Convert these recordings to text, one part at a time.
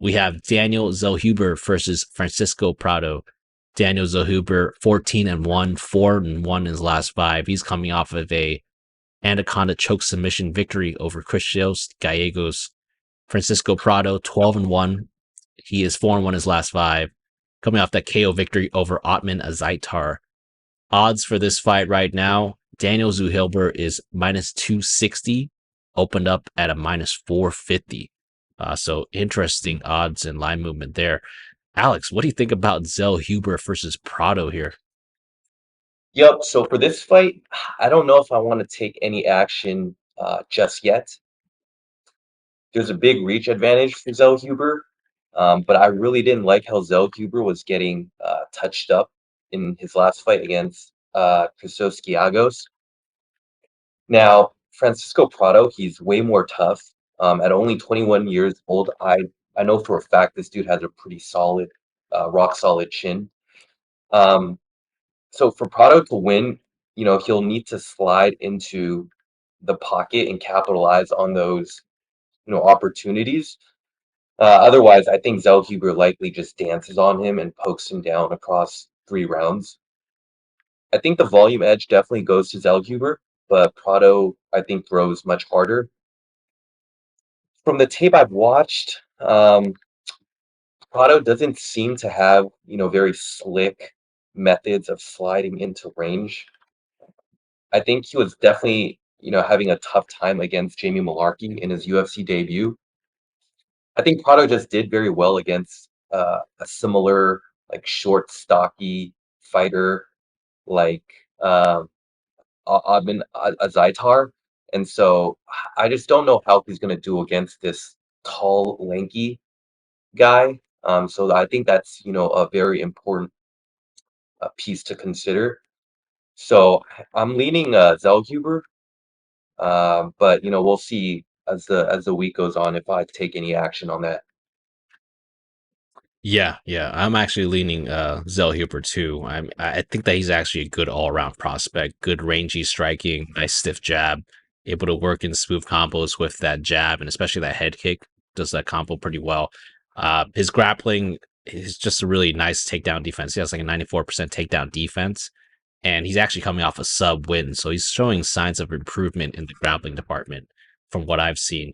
We have Daniel Zellhuber versus Francisco Prado. Daniel Zellhuber, 14-1, 4-1 in his last five. He's coming off of a Anaconda choke submission victory over Cristian Gallegos. Francisco Prado, 12-1. He is 4-1 his last five, coming off that KO victory over Otman Azaitar. Odds for this fight right now, Daniel Zellhuber is minus 260, opened up at a minus 450. So interesting odds and line movement there. Alex, what do you think about Zellhuber versus Prado here? Yep. So for this fight, I don't know if I want to take any action just yet. There's a big reach advantage for Zellhuber, but I really didn't like how Zellhuber was getting touched up in his last fight against Christos Giagos. Now, Francisco Prado, he's way more tough. At only 21 years old, I know for a fact this dude has a pretty solid, rock solid chin. Um, so for Prado to win, he'll need to slide into the pocket and capitalize on those, opportunities. Otherwise, I think Zellhuber likely just dances on him and pokes him down across 3 rounds. I think the volume edge definitely goes to Zellhuber, but Prado, I think, throws much harder. From the tape I've watched, Prado doesn't seem to have, very slick methods of sliding into range. I think he was definitely, having a tough time against Jamie Mullarkey in his UFC debut. I think Prado just did very well against a similar, like short, stocky fighter like Admin Azaitar, and so I just don't know how he's going to do against this tall, lanky guy. So I think that's a very important piece to consider. So I'm leaning Zellhuber, but we'll see as the week goes on if I take any action on that. Yeah. I'm actually leaning Zellhuber too. I think that he's actually a good all around prospect. Good rangy striking, nice stiff jab, able to work in smooth combos with that jab and especially that head kick. Does that combo pretty well. His grappling is just a really nice takedown defense. He has like a 94% takedown defense, and he's actually coming off a sub win, so he's showing signs of improvement in the grappling department from what I've seen.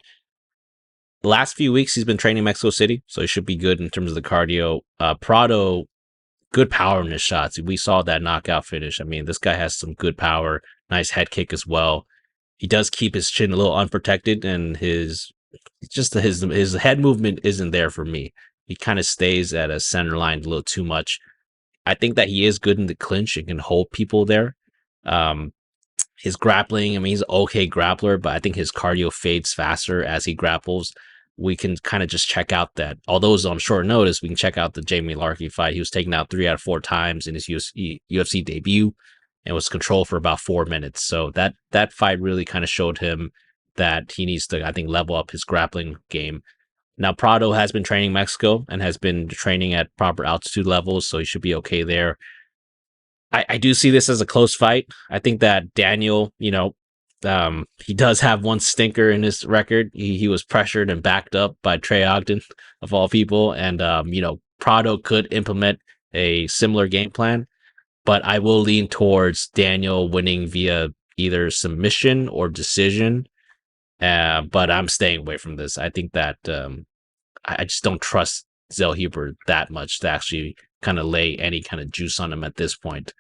The last few weeks he's been training Mexico City, so he should be good in terms of the cardio. Prado, good power in his shots. We saw that knockout finish. I mean, this guy has some good power, nice head kick as well. He does keep his chin a little unprotected, and his head movement isn't there for me. He kind of stays at a center line a little too much. I think that he is good in the clinch and can hold people there. Um, his grappling, I mean, he's an okay grappler, but I think his cardio fades faster as he grapples. We can kind of just check out that, although it's on short notice, we can check out the Jamie Larkey fight. He was taken out 3 out of 4 times in his UFC debut and was controlled for about 4 minutes. So that fight really kind of showed him that he needs to, I think, level up his grappling game. Now, Prado has been training Mexico and has been training at proper altitude levels, so he should be okay there. I do see this as a close fight. I think that Daniel, he does have one stinker in his record. He was pressured and backed up by Trey Ogden, of all people. And, Prado could implement a similar game plan, but I will lean towards Daniel winning via either submission or decision. But I'm staying away from this. I think that I just don't trust Zellhuber that much to actually kind of lay any kind of juice on him at this point.